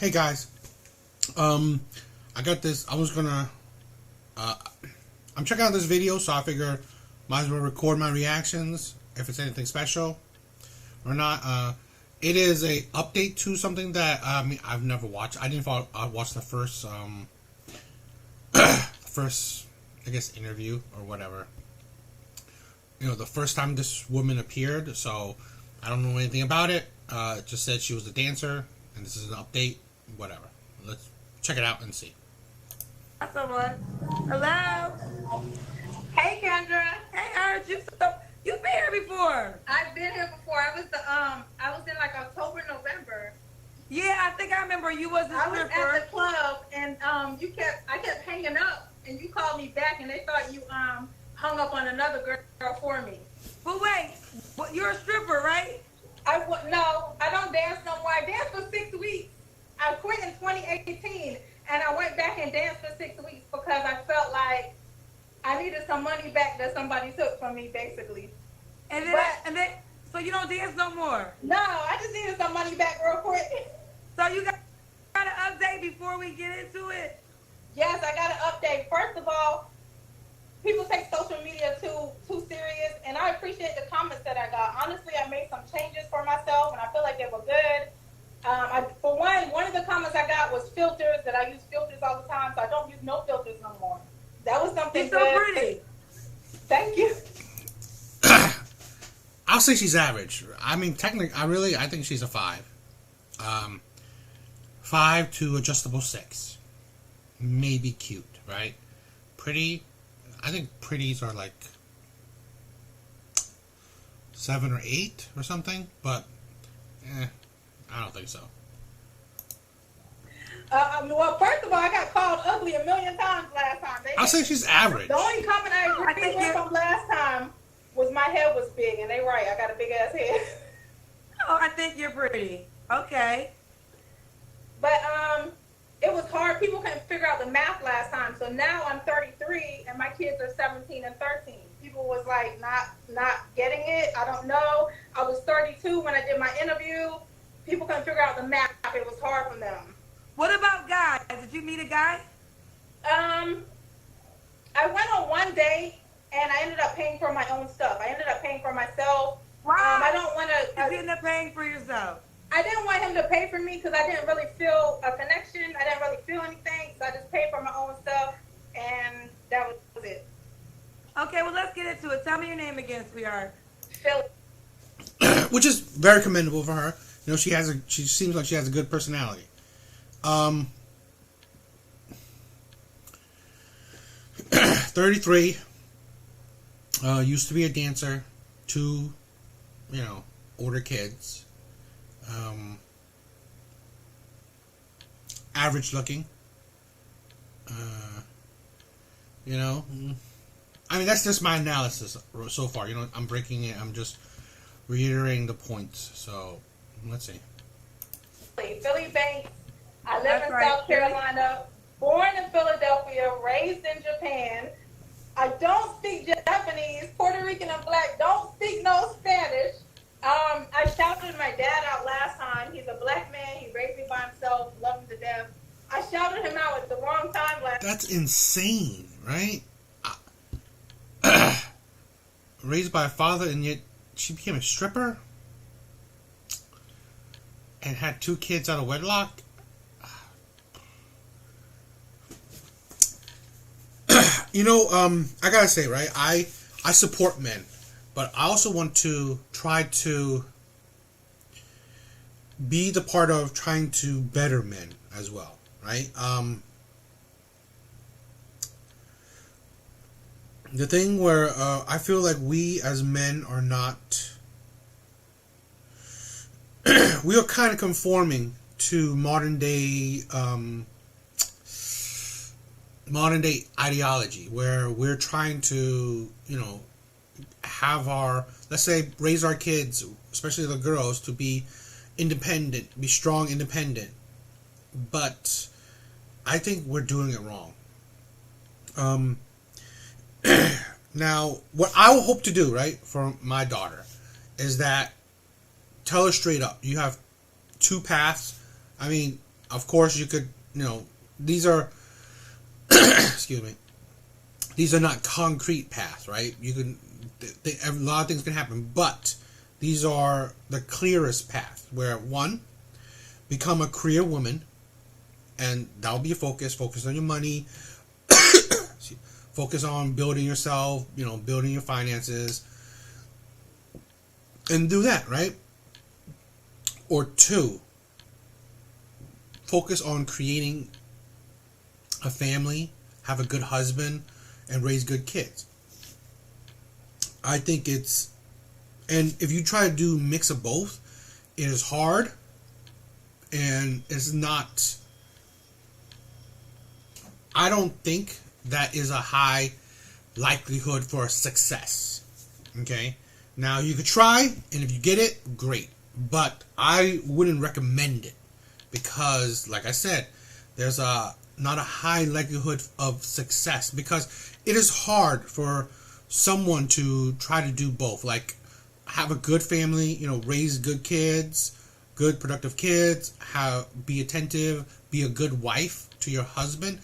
Hey guys, I got this. I'm checking out this video, so I figure might as well record my reactions if it's anything special or not. It is a update to something that I've never watched. I didn't watch the first first I guess interview or whatever. You know, the first time this woman appeared, so I don't know anything about it. It just said she was a dancer, and this is an update. Whatever. Let's check it out and see. Someone. Hello. Hey Kendra. Hey, I heard you. You've been here before. I've been here before. I was in like October, November. Yeah, I think I remember you was a I was stripper. at the club and I kept hanging up and you called me back and they thought you hung up on another girl for me. But wait, you're a stripper, right? No, I don't dance no more. I danced for 6 weeks. I quit in 2018 and I went back and danced for 6 weeks because I felt like I needed some money back that somebody took from me, basically. And then, so you don't dance no more? No, I just needed some money back real quick. So you got an update before we get into it? Yes, I got an update. First of all, people take social media too serious, and I appreciate the comments that I got. Honestly, I made some changes for myself, and I feel like they were good. For one of the comments I got was filters, that I use filters all the time, so I don't use no filters no more. That was something You're so pretty. Thank you. I'll say she's average. I mean, technically, I think she's a 5. 5 to adjustable 6. Maybe cute, right? Pretty. I think pretties are like 7 or 8 or something, but I don't think so. Well, first of all, I got called ugly a million times last time. I'll say she's average. The only comment I agreed with from last time was my head was big, and they right. I got a big ass head. Oh, I think you're pretty. Okay. But it was hard. People couldn't figure out the math last time. So now I'm 33, and my kids are 17 and 13. People was like not getting it. I don't know. I was 32 when I did my interview. People couldn't figure out the math. It was hard for them. What about guys? Did you meet a guy? I went on one date, and I ended up paying for my own stuff. I ended up paying for myself. Wow. I don't want to. You ended up paying for yourself. I didn't want him to pay for me because I didn't really feel a connection. I didn't really feel anything, so I just paid for my own stuff, and that was it. Okay, well, let's get into it. Tell me your name again, sweetheart. Philly. Which is very commendable for her. You know, she seems like she has a good personality. 33. Used to be a dancer. 2, older kids. Average looking. I mean, that's just my analysis so far. I'm breaking it. I'm just reiterating the points. So, let's see. Philly Banks. I live in South Carolina. Born in Philadelphia. Raised in Japan. I don't speak Japanese. Puerto Rican and black. Don't speak no Spanish. I shouted my dad out last time. He's a black man. He raised me by himself. Love him to death. I shouted him out at the wrong time last time. That's insane, right? Raised by a father, and yet she became a stripper and had 2 kids out of wedlock. I gotta say, right? I support men, but I also want to try to be the part of trying to better men as well, right? The thing where I feel like we as men are not, we are kind of conforming to modern day ideology, where we're trying to, have let's say, raise our kids, especially the girls, to be independent, be strong, independent. But I think we're doing it wrong. Now, what I will hope to do, right, for my daughter, is that tell her straight up, you have 2 paths. I mean, of course, you could, these are, excuse me, these are not concrete paths, right? You can, a lot of things can happen, but these are the clearest paths where, one, become a career woman, and that'll be your focus. Focus on your money. Focus on building yourself, building your finances, and do that, right? Or two, focus on creating a family, have a good husband, and raise good kids. I think and if you try to do mix of both, it is hard, and it's not, I don't think that is a high likelihood for success. Okay? Now, you could try, and if you get it, great. But I wouldn't recommend it because, like I said, there's not a high likelihood of success because it is hard for someone to try to do both. Like, have a good family, raise good kids, good productive kids, be attentive, be a good wife to your husband,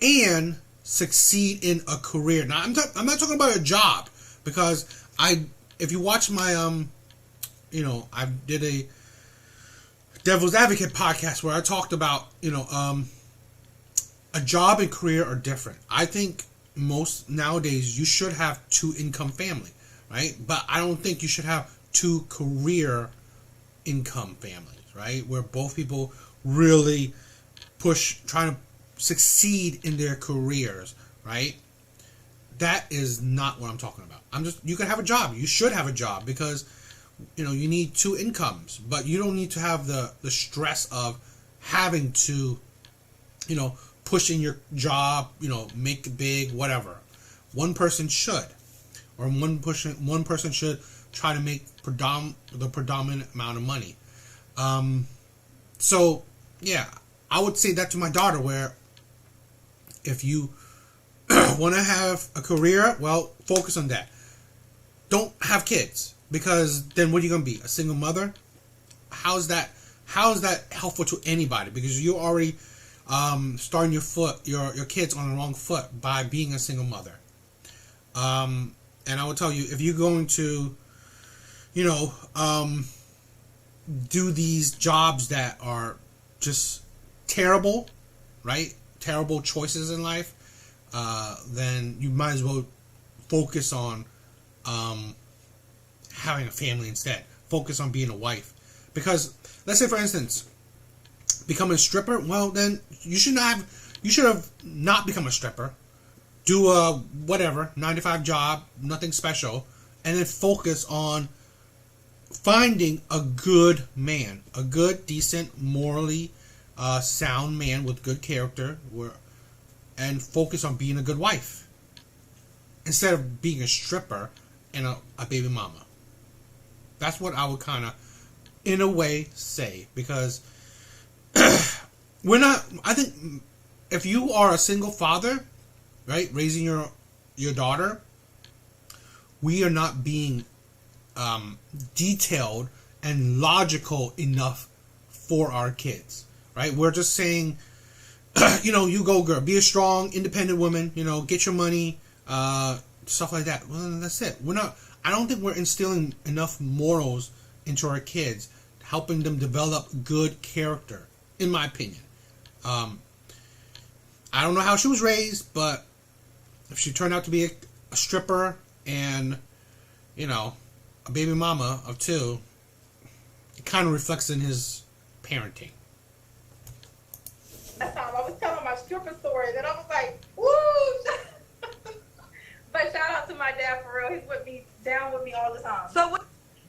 and succeed in a career. Now, I'm not talking about a job, because if you watch my I did a Devil's Advocate podcast where I talked about a job and career are different. I think most nowadays you should have 2-income family, right? But I don't think you should have 2 career income families, right? Where both people really trying to succeed in their careers, right? That is not what I'm talking about. You can have a job. You should have a job because, you need 2 incomes, but you don't need to have the stress of having to, push in your job, make it big, whatever. One person should, or one person should try to make the predominant amount of money. So yeah, I would say that to my daughter, where if you want to have a career, well, focus on that. Don't have kids, because then what are you going to be? A single mother? How's that helpful to anybody? Because you're already starting your kids on the wrong foot by being a single mother. And I will tell you, if you're going to, do these jobs that are just terrible, right? Terrible choices in life, then you might as well focus on having a family instead. Focus on being a wife. Because let's say, for instance, become a stripper. Well, then you should have not become a stripper. Do a whatever 9-to-5 job, nothing special, and then focus on finding a good man, a good, decent, morally sound man with good character, and focus on being a good wife instead of being a stripper and a baby mama. That's what I would kind of, in a way, say, because I think if you are a single father, right, raising your daughter, we are not being detailed and logical enough for our kids, right? We're just saying, you go, girl, be a strong, independent woman, get your money, stuff like that. Well, that's it. I don't think we're instilling enough morals into our kids, helping them develop good character, in my opinion. I don't know how she was raised, but if she turned out to be a stripper and, a baby mama of 2, it kind of reflects in his parenting. That time I was telling my stripper stories, and I was like, woo! But shout out to my dad, for real. He's down with me all the time. So what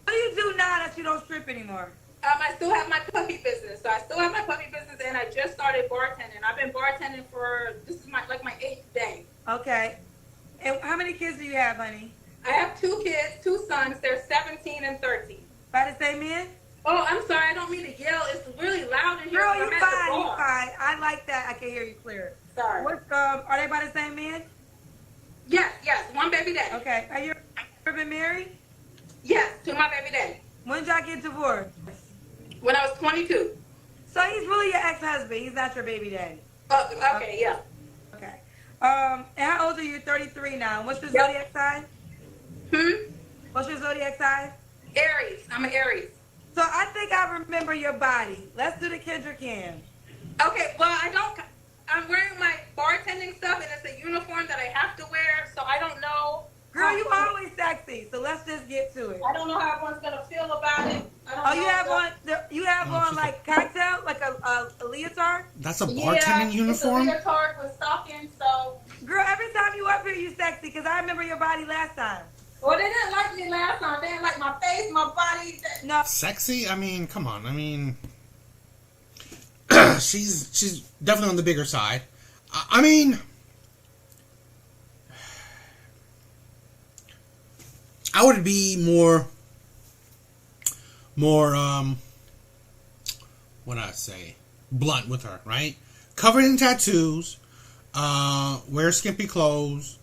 do you do now that you don't strip anymore? I still have my puppy business. So I still have my puppy business, and I just started bartending. I've been bartending this is my 8th day. Okay. And how many kids do you have, honey? I have 2 kids, 2 sons. They're 17 and 13. By the same man? Oh, I'm sorry. I don't mean to yell. It's really loud in here. Girl, you're fine. I like that. I can hear you clear. Sorry. Are they by the same man? Yes. 1 baby daddy. Okay. Have you ever been married? Yes, to my baby daddy. When did y'all get divorced? When I was 22. So he's really your ex-husband. He's not your baby daddy. Okay, yeah. Okay. And how old are you? 33 now. What's your zodiac sign? What's your zodiac sign? Aries. I'm an Aries. So I think I remember your body. Let's do the Kendrick Cam. Okay, well, I'm wearing my bartending stuff, and it's a uniform that I have to wear, so I don't know. Girl, you always sexy, so let's just get to it. I don't know how everyone's gonna feel about it. You have on like cocktail, like a leotard? That's a bartending uniform? It's a leotard with stockings, so. Girl, every time you up here, you sexy, because I remember your body last time. Well, they didn't like me last time. They didn't like my face, my body. No. Sexy? I mean, come on. I mean, she's definitely on the bigger side. I mean, I would be more, what I say, blunt with her, right? Covered in tattoos, wears skimpy clothes,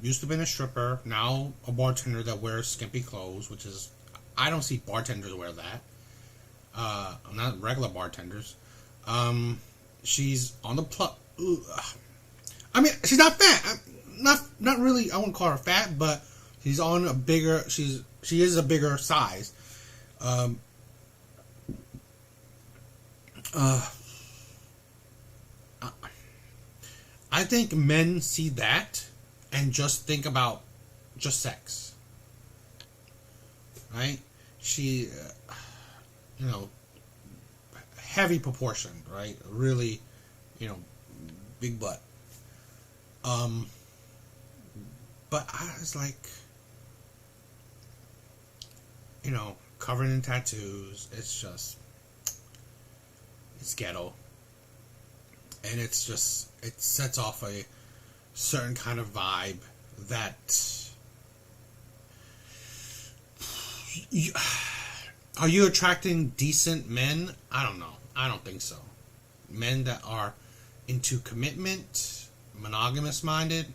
used to be a stripper, now a bartender that wears skimpy clothes, which is, I don't see bartenders wear that. Not regular bartenders. She's on the I mean, she's not fat. Not really, I wouldn't call her fat, but she's on a bigger, she is a bigger size. I think men see that and just think about just sex. Right? She, heavy proportioned, right? Really, big butt. But I was like, covered in tattoos. It's ghetto. And it sets off a certain kind of vibe that... Are you attracting decent men? I don't know. I don't think so. Men that are into commitment, monogamous minded,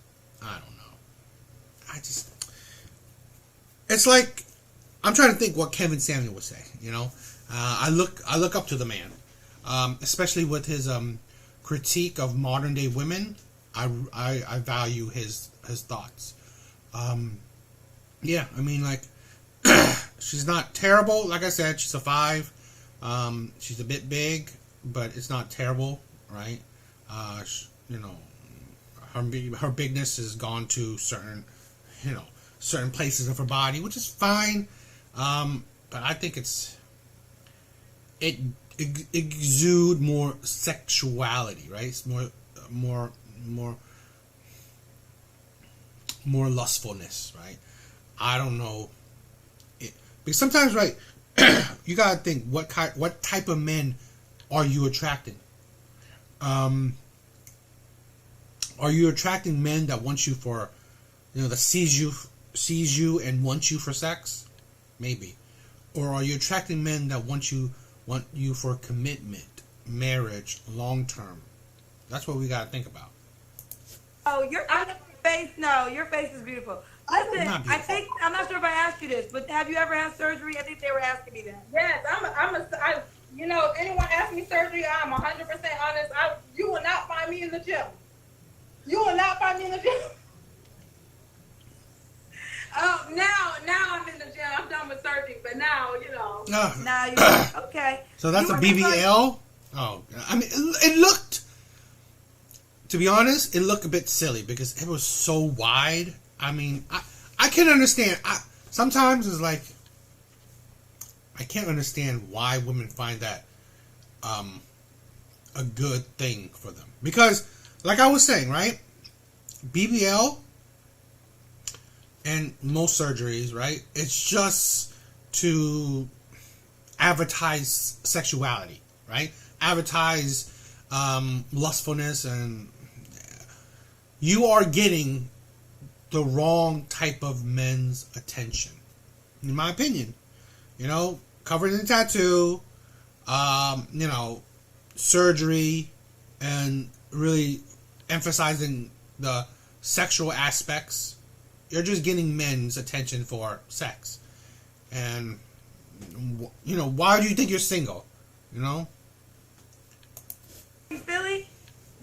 I don't know. It's like, I'm trying to think what Kevin Samuel would say, I look up to the man, especially with his critique of modern day women. I value his thoughts. Yeah, I mean, like, she's not terrible. Like I said, she's a 5. She's a bit big, but it's not terrible, right? Her bigness has gone to certain places of her body, which is fine. But I think it exude more sexuality, right? It's more lustfulness, right? I don't know. Because sometimes, right, you gotta think what type of men are you attracting? Are you attracting men that want you for, that sees you and wants you for sex? Maybe. Or are you attracting men that want you for commitment, marriage, long term? That's what we gotta think about. Oh, your face? No, your face is beautiful. Listen, I think, I'm not sure if I asked you this, but have you ever had surgery? I think they were asking me that. Yes, if anyone asks me surgery, I'm 100% honest. You will not find me in the gym. You will not find me in the gym. Now I'm in the gym. I'm done with surgery, but now, Now you're okay. So that's a BBL? Oh, I mean, it looked, to be honest, it looked a bit silly because it was so wide. I mean, I can understand. Sometimes it's like, I can't understand why women find that a good thing for them. Because, like I was saying, right? BBL and most surgeries, right? It's just to advertise sexuality, right? Advertise lustfulness, and you are getting the wrong type of men's attention, in my opinion. Covered in tattoo, surgery, and really emphasizing the sexual aspects. You're just getting men's attention for sex. And, why do you think you're single?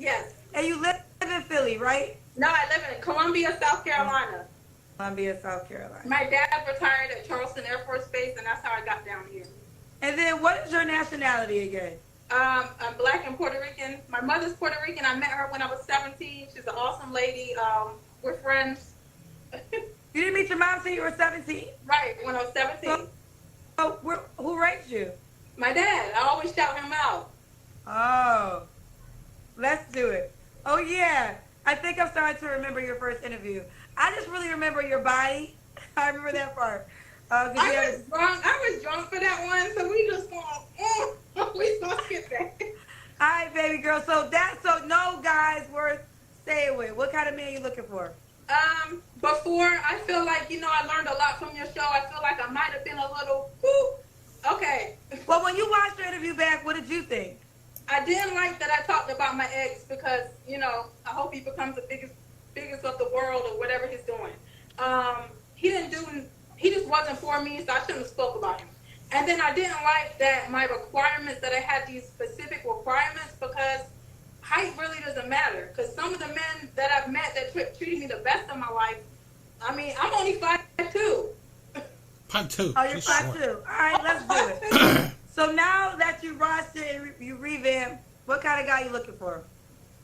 Yes. And you live in Philly, right? No, I live in Columbia, South Carolina. Columbia, South Carolina. My dad retired at Charleston Air Force Base, and that's how I got down here. And then what is your nationality again? I'm black and Puerto Rican. My mother's Puerto Rican. I met her when I was 17. She's an awesome lady. We're friends. You didn't meet your mom until you were 17? Right, when I was 17. So who raised you? My dad. I always shout him out. Oh, let's do it. Oh, yeah. I think I'm starting to remember your first interview. I just really remember your body. I remember that part. I was drunk for that one, so we just going, we gonna skip that. All right, baby girl. So no guys worth staying with. What kind of man are you looking for? Before, I feel like, I learned a lot from your show. I feel like I might have been a little, whoo, okay. Well, when you watched the interview back, what did you think? I didn't like that I talked about my ex because, I hope he becomes the biggest of the world or whatever he's doing. He just wasn't for me, so I shouldn't have spoke about him. And then I didn't like that my requirements, that I had these specific requirements, because height really doesn't matter. Because some of the men that I've met that treated me the best of my life, I mean, I'm only 5'2". 5'2". Oh, you're 5'2". All right, let's do it. So now that you rostered and you revamped, what kind of guy you looking for?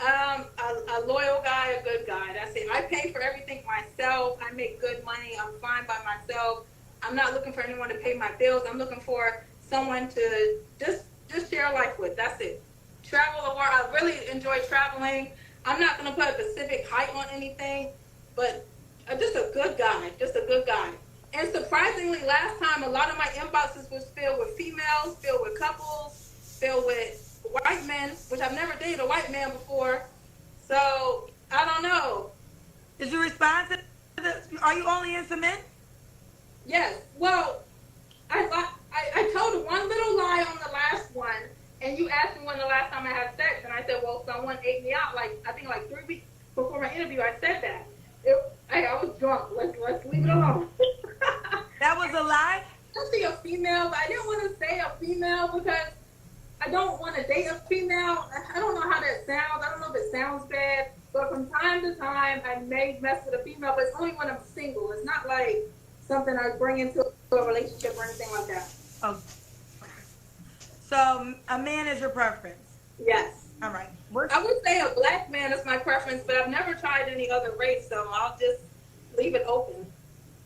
A loyal guy, a good guy. That's it. I pay for everything myself. I make good money. I'm fine by myself. I'm not looking for anyone to pay my bills. I'm looking for someone to just share life with. That's it. Travel the world. I really enjoy traveling. I'm not going to put a specific height on anything, but just a good guy. Just a good guy. And surprisingly, last time, a lot of my inboxes was filled with females, filled with couples, filled with white men, which I've never dated a white man before. So, I don't know. Did you respond to this? Are you only into men? Yes. Well, I told one little lie on the last one, and you asked me when the last time I had sex, and I said, well, someone ate me out, I think 3 weeks before my interview, I said that. I was drunk. Let's leave it alone. That was a lie? I see a female, but I didn't want to say a female because I don't want to date a female. I don't know how that sounds. I don't know if it sounds bad, but from time to time, I may mess with a female, but it's only when I'm single. It's not like something I bring into a relationship or anything like that. Oh. So a man is your preference? Yes. All right. I would say a black man is my preference, but I've never tried any other race, so I'll just leave it open.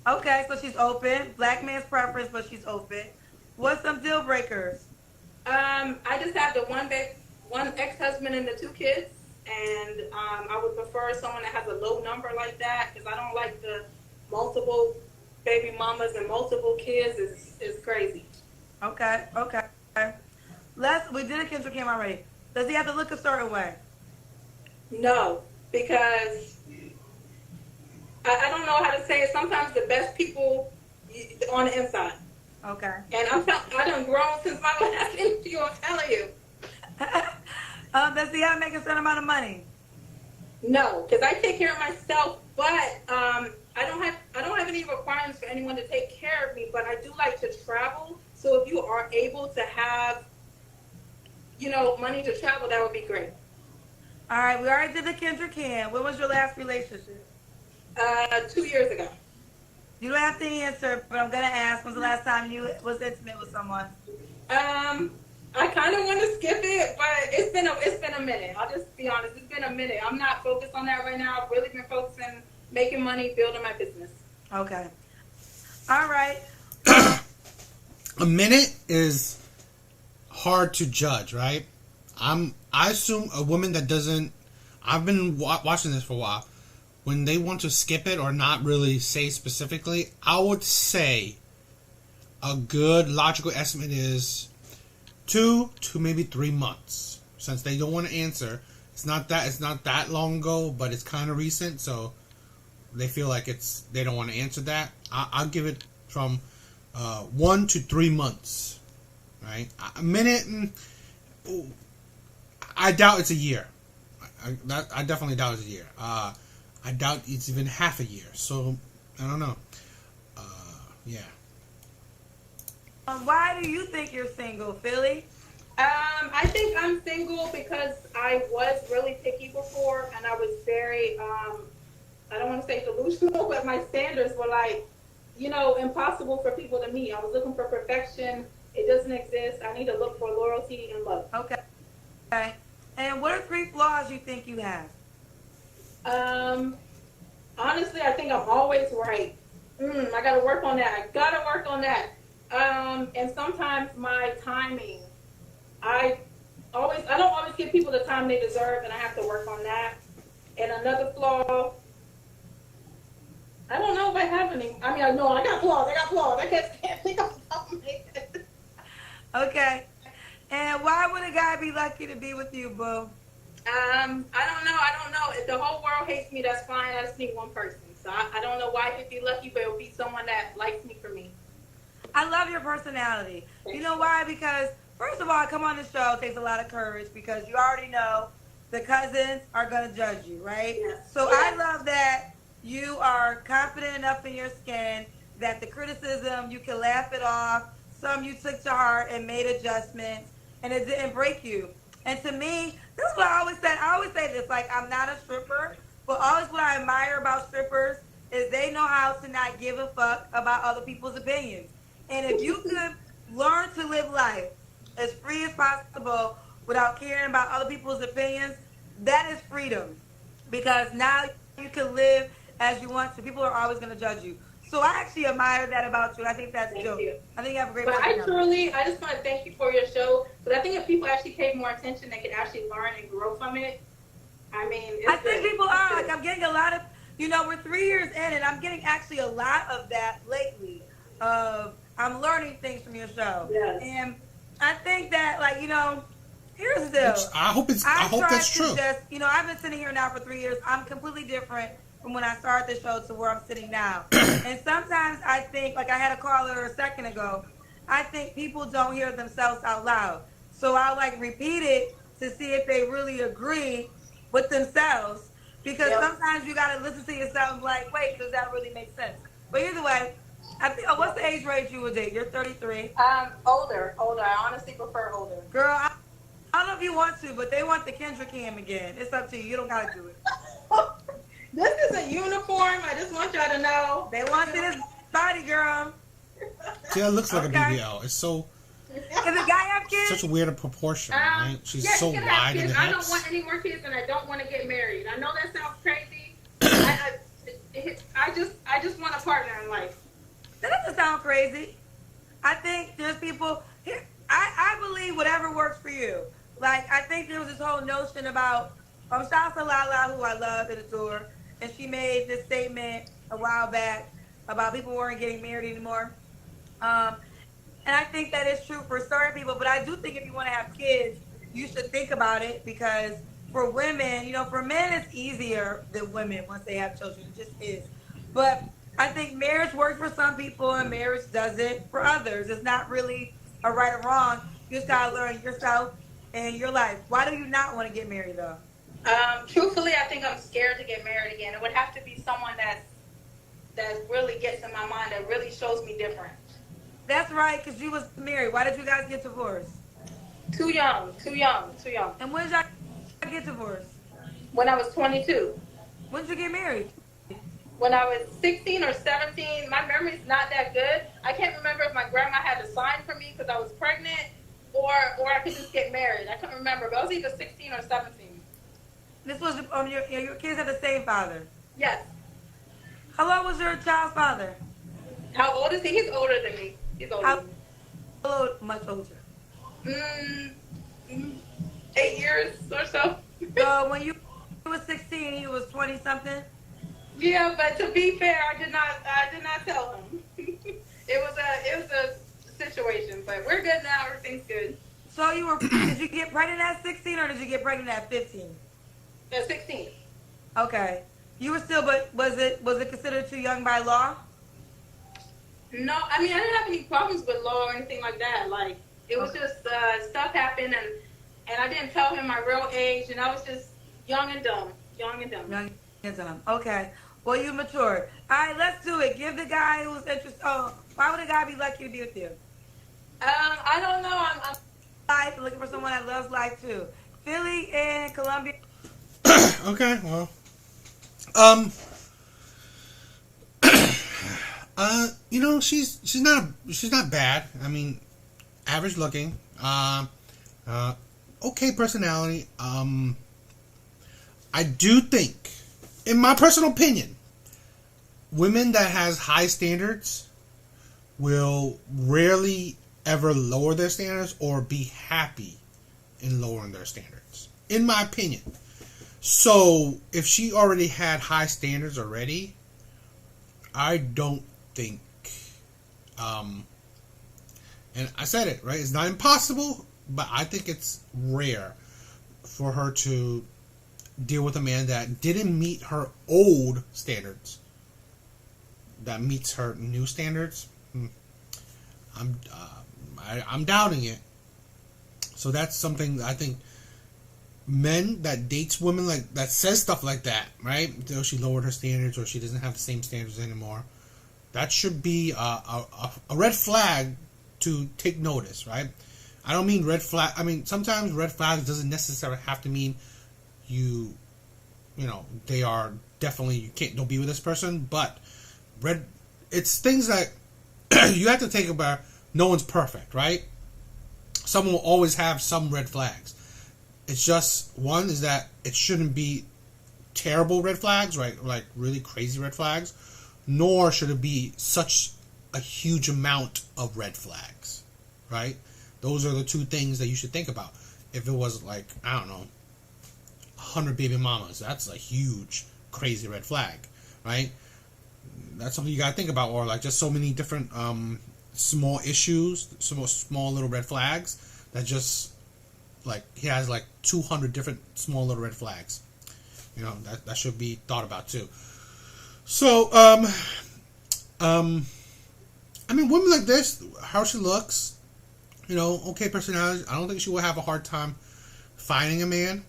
Okay, so she's open. Black man's preference, but she's open. What's some deal breakers? I just have the one ex-husband and the 2 kids, and I would prefer someone that has a low number like that, because I don't like the multiple baby mamas and multiple kids. Is crazy. Okay. We did a Kendrick Cam already. Does he have to look a certain way? No, because I don't know how to say it. Sometimes the best people on the inside. Okay. And I done grown since my last interview, I'm telling you. Does he have to make a certain amount of money? No, because I take care of myself, but I don't have any requirements for anyone to take care of me, but I do like to travel. So if you are able to have, money to travel, that would be great. All right, we already did the Kendrick Cam. When was your last relationship? 2 years ago. You don't have to answer, but I'm gonna ask. When's the last time you was intimate with someone? I kind of want to skip it, but it's been a minute. I'll just be honest. It's been a minute. I'm not focused on that right now. I've really been focusing making money, building my business. Okay. All right. A minute is hard to judge, right? I assume a woman that doesn't. I've been watching this for a while. When they want to skip it or not really say specifically, I would say a good logical estimate is 2 to maybe 3 months. Since they don't want to answer, it's not that long ago, but it's kind of recent, so they feel like they don't want to answer that. I'll give it from 1 to 3 months, right? A minute, I doubt it's a year. I definitely doubt it's a year. I doubt it's even half a year. So, I don't know. Yeah. Why do you think you're single, Philly? I think I'm single because I was really picky before, and I was very, I don't want to say delusional, but my standards were like, impossible for people to meet. I was looking for perfection. It doesn't exist. I need to look for loyalty and love. Okay. Okay. And what are 3 flaws you think you have? Um, Honestly, I think I'm always right. I gotta work on that. I gotta work on that. And sometimes my timing, I I don't always give people the time they deserve, and I have to work on that. And another flaw, I don't know if I have any. I mean, I know I got flaws. I can't think of something. Okay. And why would a guy be lucky to be with you, boo? I don't know. If the whole world hates me, that's fine. I just need one person. So I don't know why he'd be lucky, but it would be someone that likes me for me. I love your personality. You know why? Because, first of all, I come on the show, it takes a lot of courage because you already know the cousins are going to judge you, right? Yes. So I love that you are confident enough in your skin that the criticism, you can laugh it off. Some you took to heart and made adjustments, and it didn't break you. And to me, this is what I always said. I always say this, like, I'm not a stripper, but always what I admire about strippers is they know how to not give a fuck about other people's opinions. And if you could learn to live life as free as possible without caring about other people's opinions, that is freedom. Because now you can live as you want to. People are always going to judge you. So I actually admire that about you. I think that's dope. I think you have a great personality. I just want to thank you for your show. But I think if people actually paid more attention, they could actually learn and grow from it. I mean, I think people are. Like, I'm getting a lot of, we're 3 years in, and I'm getting actually a lot of that lately. I'm learning things from your show. Yes. And I think that, like, here's the deal. I hope that's true. I've been sitting here now for 3 years. I'm completely different from when I started the show to where I'm sitting now. And sometimes I think, like I had a caller a second ago, I think people don't hear themselves out loud. So I'll, like, repeat it to see if they really agree with themselves. Because sometimes you got to listen to yourself and be like, wait, does that really make sense? But either way, I think, what's the age range you would date? You're 33. Older. I honestly prefer older. Girl, I don't know if you want to, but they want the Kendra Cam again. It's up to you. You don't got to do it. This is a uniform. I just want y'all to know. They want this body, girl. See, that looks like a BBL. It's so... Does the guy have kids? Such a weird proportion, right? She's so wide in the hips. I don't want any more kids, and I don't want to get married. I know that sounds crazy. I just want a partner in life. That doesn't sound crazy. I think there's people here. I believe whatever works for you. Like, I think there was this whole notion about Shasta Lala, who I love and adore, and she made this statement a while back about people weren't getting married anymore. And I think that is true for certain people, but I do think if you want to have kids, you should think about it because for women, for men it's easier than women once they have children. It just is. But I think marriage works for some people and marriage doesn't for others. It's not really a right or wrong. You just gotta learn yourself and your life. Why do you not want to get married though? Truthfully, I think I'm scared to get married again. It would have to be someone that really gets in my mind, that really shows me different. That's right, because you was married. Why did you guys get divorced? Too young. And when did y'all get divorced? When I was 22. When did you get married? When I was 16 or 17. My memory's not that good. I can't remember if my grandma had to sign for me because I was pregnant or I could just get married. I couldn't remember, but I was either 16 or 17. This was, your kids had the same father? Yes. How old was your child's father? How old is he? He's older than me. He's older than me. How old? Much older. 8 years or so. So when you was 16, he was 20 something. Yeah, but to be fair, I did not tell him. It was a situation, but we're good now. Everything's good. So did you get pregnant at 16 or did you get pregnant at 15? At 16. Okay. You were still, but was it considered too young by law? No, I mean I didn't have any problems with law or anything like that. Like it was just stuff happened, and I didn't tell him my real age, and I was just young and dumb. Okay. Well, you matured. All right, let's do it. Give the guy who's interested. Oh, why would a guy be lucky to be with you? I don't know. life and looking for someone that loves life too. Philly and Columbia. Okay, well, um, she's not bad. I mean, average looking. Okay personality. I do think, in my personal opinion, women that has high standards will rarely ever lower their standards or be happy in lowering their standards. In my opinion. So, if she already had high standards already, I don't think, and I said it, right? It's not impossible, but I think it's rare for her to deal with a man that didn't meet her old standards, that meets her new standards. I'm doubting it. So that's something that I think men that dates women like that says stuff like that, right? Though she lowered her standards or she doesn't have the same standards anymore, that should be a red flag to take notice, right? I don't mean red flag. I mean, sometimes red flags doesn't necessarily have to mean they are definitely, don't be with this person, but it's things that you have to take about. No one's perfect, right? Someone will always have some red flags. It's just, one is that it shouldn't be terrible red flags, right? Like really crazy red flags, nor should it be such a huge amount of red flags, right? Those are the two things that you should think about. If it was like, I don't know, 100 baby mamas, that's a huge, crazy red flag, right? That's something you gotta think about. Or like just so many different small issues, small little red flags that just like he has like 200 different small little red flags. That should be thought about too. So I mean, women like this, how she looks, okay personality. I don't think she will have a hard time finding a man.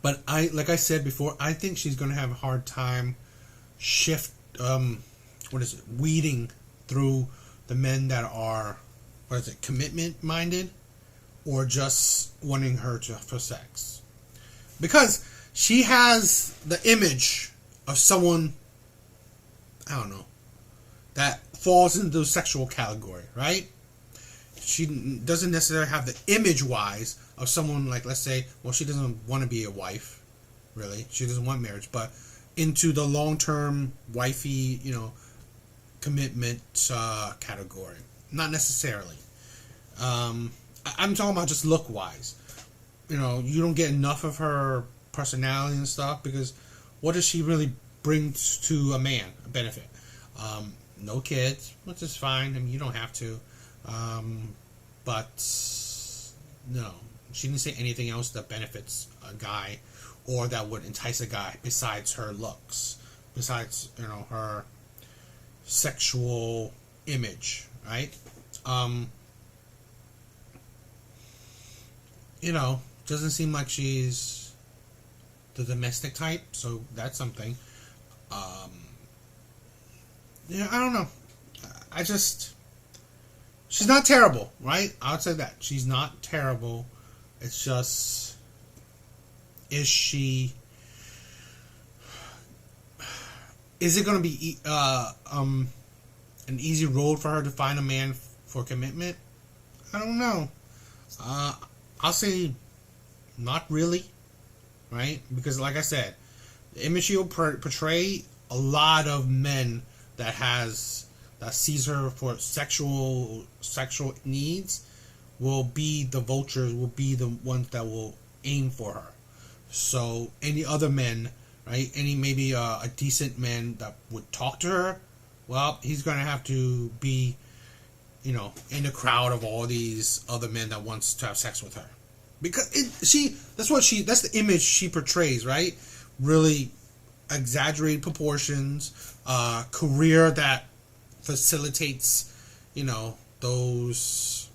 But like I said before, I think she's going to have a hard time weeding through the men that are, commitment minded or just wanting her for sex. Because she has the image of someone, I don't know, that falls into the sexual category, right? She doesn't necessarily have the image-wise of someone like, let's say, well, she doesn't want to be a wife, really. She doesn't want marriage, but into the long-term wifey, commitment category. Not necessarily. I'm talking about just look-wise. You don't get enough of her personality and stuff, because what does she really bring to a man, a benefit? No kids, which is fine. I mean, you don't have to. But no, she didn't say anything else that benefits a guy or that would entice a guy besides her looks, besides, her sexual image, right? Doesn't seem like she's the domestic type, so that's something. I don't know. She's not terrible, right? I would say that. She's not terrible. It's just, is it going to be an easy road for her to find a man for commitment? I don't know. I'll say not really, right? Because like I said, the image she'll portray, a lot of men that sees her for sexual needs will be the vultures, will be the ones that will aim for her. So any other men, right? Maybe a decent man that would talk to her, well, he's going to have to be, in the crowd of all these other men that wants to have sex with her. Because that's the image she portrays, right? Really exaggerated proportions, career that facilitates, those,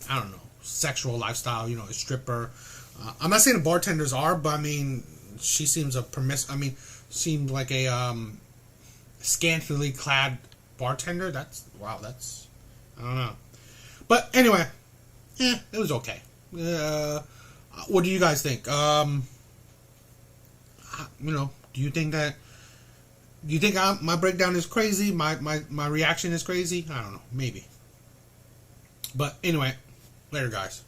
I don't know, sexual lifestyle, a stripper. I'm not saying the bartenders are, but I mean, she seems seemed like a scantily clad bartender. That's, I don't know. But anyway, it was okay. What do you guys think? Do you think that? Do you think my breakdown is crazy? My reaction is crazy? I don't know. Maybe. But anyway, later, guys.